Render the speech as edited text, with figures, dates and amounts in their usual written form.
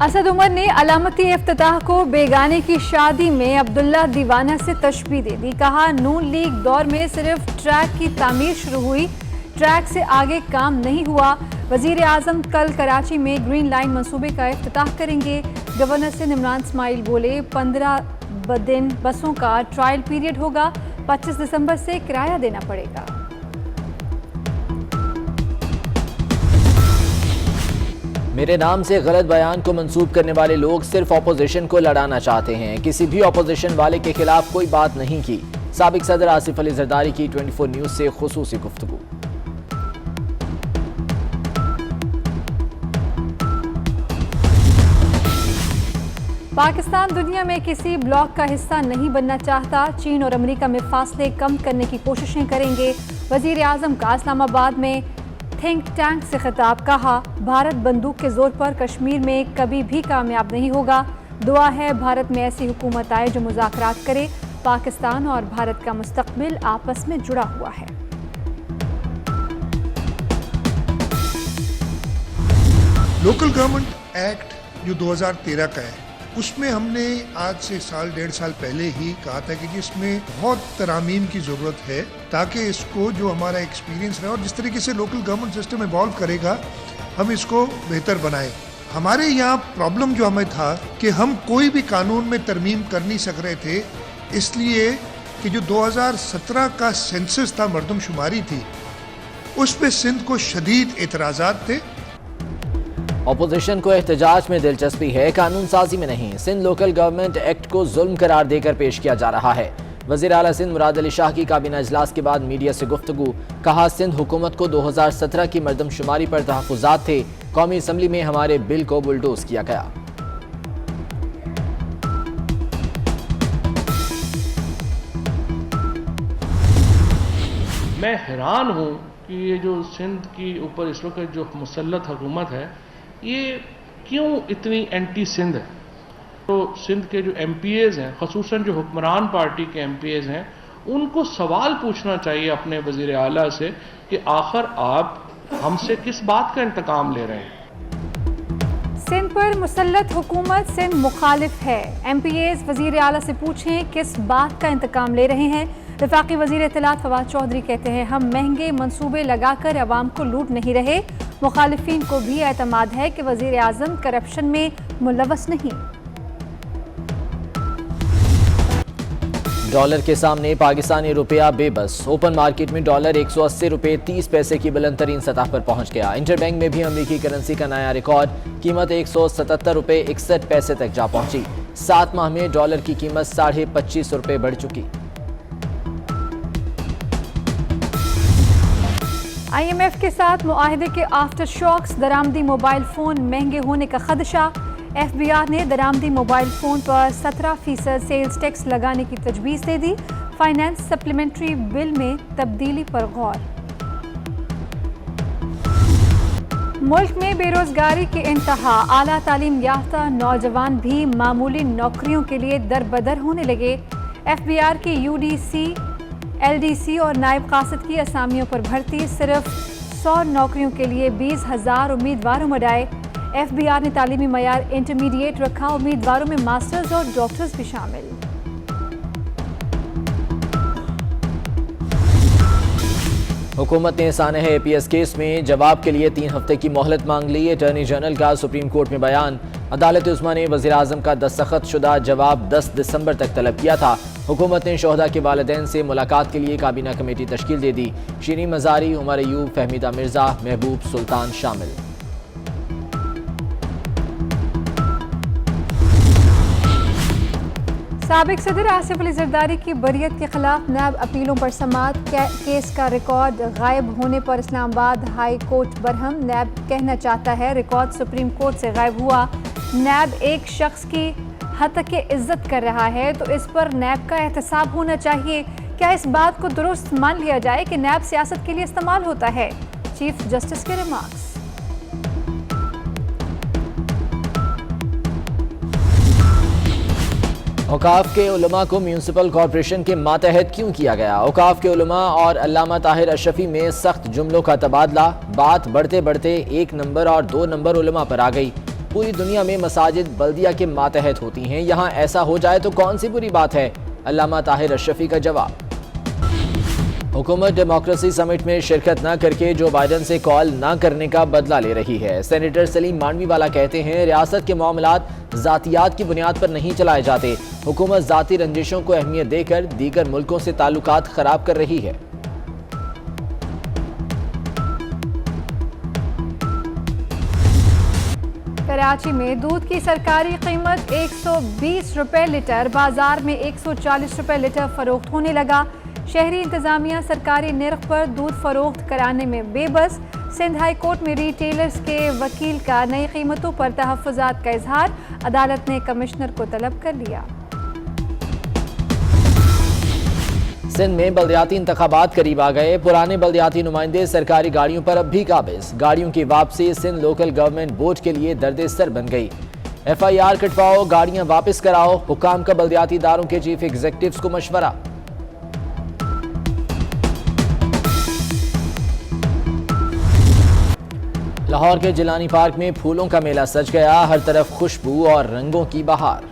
असद उमर ने अलामती इफ्तिताह को बेगाने की शादी में अब्दुल्ला दीवाना से तशबीह दे दी। कहा, नून लीग दौर में सिर्फ ट्रैक की तामीर शुरू हुई, ट्रैक से आगे काम नहीं हुआ। वजीर आजम कल कराची में ग्रीन लाइन मंसूबे का इफ्तिताह करेंगे। गवर्नर से इमरान इस्माइल बोले, 15 दिन बसों का ट्रायल पीरियड होगा, 25 दिसंबर से किराया देना पड़ेगा। मेरे नाम से गलत बयान को मंसूब करने वाले लोग सिर्फ अपोजिशन को लड़ाना चाहते हैं, किसी भी अपोजिशन वाले के खिलाफ कोई बात नहीं की। साबिक सदर आसिफ अली जरदारी की 24 न्यूज से खुसूसी गुफ्तगू। पाकिस्तान दुनिया में किसी ब्लॉक का हिस्सा नहीं बनना चाहता। चीन और अमेरिका में फासले कम करने की कोशिशें करेंगे। वजीर आजम का इस्लामाबाद में थिंक टैंक से खिताब। कहा, भारत बंदूक के जोर पर कश्मीर में कभी भी कामयाब नहीं होगा। दुआ है भारत में ऐसी हुकूमत आए जो मुज़ाकरात करे। पाकिस्तान और भारत का मुस्तकबिल आपस में जुड़ा हुआ है। लोकल गवर्नमेंट एक्ट जो 2013 का है, उसमें हमने आज से साल 1.5 साल पहले ही कहा था कि इसमें बहुत तरामीम की ज़रूरत है, ताकि इसको जो हमारा एक्सपीरियंस रहा और जिस तरीके से लोकल गवर्नमेंट सिस्टम इवॉल्व करेगा, हम इसको बेहतर बनाएं। हमारे यहाँ प्रॉब्लम जो हमें था कि हम कोई भी कानून में तरमीम कर नहीं सक रहे थे, इसलिए कि जो 2017 का सेंसस था, मरदमशुमारी थी, उस पर सिंध को शदीद एतराज़ात थे। अपोजिशन को एहतजाज में दिलचस्पी है, कानून साजी में नहीं। सिंध लोकल गवर्नमेंट एक्ट को जुल्म करार देकर पेश किया जा रहा है। वज़ीर आला सिंध मुराद अली शाह की काबीना इजलास के बाद मीडिया से गुफ्तगू। कहा, सिंध हुकूमत को 2017 की मरदमशुमारी पर तहफ़्फ़ुज़ात थे। कौमी असम्बली में हमारे बिल को बुलडोज किया गया। मैं हैरान हूँ कि ये जो सिंध की ऊपर इस वक्त जो मुसल्लत हुकूमत है, ये क्यों इतनी एंटी सिंध है। तो सिंध के जो MPAs हैं, ख़ुसूसन जो हुक्मरान पार्टी के MPAs हैं, उनको सवाल पूछना चाहिए अपने वज़ीर आला से कि आखिर आप हमसे किस बात का इंतकाम ले रहे हैं। सिंध पर मुसल्लत हुकूमत सिंध मुखालिफ है। MPAs वज़ीर आला से पूछें किस बात का इंतकाम ले रहे हैं। वफाकी वज़ीर इत्तलात फवाद चौधरी कहते हैं, हम महंगे मंसूबे लगाकर अवाम को लूट नहीं रहे। मुखालिफिन को भी एतमाद है कि वज़ीर आज़म करप्शन में मुलव्वस नहीं। डॉलर के सामने पाकिस्तानी रुपया बेबस। ओपन मार्केट में डॉलर 180 रुपये 30 पैसे की बुलंद तरीन सतह पर पहुंच गया। इंटरबैंक में भी अमरीकी करेंसी का नया रिकॉर्ड, कीमत 177 रुपये 61 पैसे तक जा पहुंची। 7 माह में डॉलर की कीमत 25.5 रुपये बढ़ चुकी। IMF के साथ मुआहदे के आफ्टर शॉक्स, दरामदी मोबाइल फ़ोन महंगे होने का खदशा। FBR ने दरामदी मोबाइल फ़ोन पर 17% सेल्स टैक्स लगाने की तजवीज़ दे दी। फाइनेंस सप्लीमेंट्री बिल में तब्दीली पर गौर। मुल्क में बेरोजगारी के इंतहा, आला तालीम याफ्ता नौजवान भी मामूली नौकरियों के लिए दरबदर होने लगे। FBR की UDC, LDC और नायब कासिद की असामियों पर भर्ती, सिर्फ 100 नौकरियों के लिए 20,000 उम्मीदवार उमड़ आए। FBR ने तालीमी मयार इंटरमीडिएट रखा, उम्मीदवारों में मास्टर्स और डॉक्टर्स भी शामिल। हुकूमत ने सानह APS केस में जवाब के लिए 3 हफ्ते की मोहलत मांग ली। अटॉर्नी जनरल का सुप्रीम कोर्ट में बयान। अदालत उस्मा ने वज़ीर आज़म का दस्तखत शुदा जवाब 10 दिसंबर तक तलब किया था। हुकूमत ने शोहदा के वालिदैन से मुलाकात के लिए काबीना कमेटी तश्कील दे दी। शीरी मज़ारी, उमर अयूब, फहमीदा मिर्ज़ा, महबूब सुल्तान शामिल। साबिक सदर आसिफ अली जरदारी की बरियत के खिलाफ नैब अपीलों पर समाअत। केस का रिकॉर्ड गायब होने पर इस्लामाबाद हाई कोर्ट बरहम। नैब कहना चाहता है रिकॉर्ड सुप्रीम कोर्ट से गायब हुआ। नैब एक शख्स की हद तक इज्जत कर रहा है तो इस पर नैब का एहतसाब होना चाहिए। क्या इस बात को दुरुस्त मान लिया जाए कि नैब सियासत के लिए इस्तेमाल होता है? चीफ जस्टिस के रिमार्क्स। औकाफ के उलमा को म्यूनसिपल कॉरपोरेशन के मातहत क्यों किया गया? औकाफ के उलमा और अल्लामा ताहिर अशरफी में सख्त जुमलों का तबादला। बात बढ़ते बढ़ते 1 नंबर और 2 नंबर उलमा पर आ गई। पूरी दुनिया में मसाजिद बल्दिया के मातहत होती हैं, यहाँ ऐसा हो जाए तो कौन सी बुरी बात है? अल्लामा ताहिर अशरफी का जवाब। हुकूमत डेमोक्रेसी समिट में शिरकत न करके जो बाइडन से कॉल न करने का बदला ले रही है। सेनेटर सलीम मांडवीवाला कहते हैं, रियासत के मामलात जातियात की बुनियाद पर नहीं चलाए जाते। हुकूमत जाती रंजिशों को अहमियत देकर दीगर मुल्कों से ताल्लुकात खराब कर रही है। कराची में दूध की सरकारी कीमत 120 रुपए लीटर, बाजार में 140 रुपए लीटर फरोख्त होने लगा। शहरी इंतजामिया सरकारी निर्ख पर दूध फरोख्त कराने में बेबस। सिंध हाई कोर्ट में रिटेलर्स के वकील का नई कीमतों पर तहफ़्फ़ुज़ात का इजहार, अदालत ने कमिश्नर को तलब कर लिया। सिंध में बल्दियाती इंतखाबात करीब आ गए। पुराने बल्दियाती नुमाइंदे सरकारी गाड़ियों पर अब भी काबिज। गाड़ियों की वापसी सिंध लोकल गवर्नमेंट बोर्ड के लिए दर्द सर बन गई। FIR कटवाओ, गाड़ियां वापस कराओ, हुकाम का बल्दियाती इदारों के चीफ एग्जीक्यूटिव्स को मशवरा। लाहौर के जिलानी पार्क में फूलों का मेला सज गया। हर तरफ खुशबू और रंगों की बहार।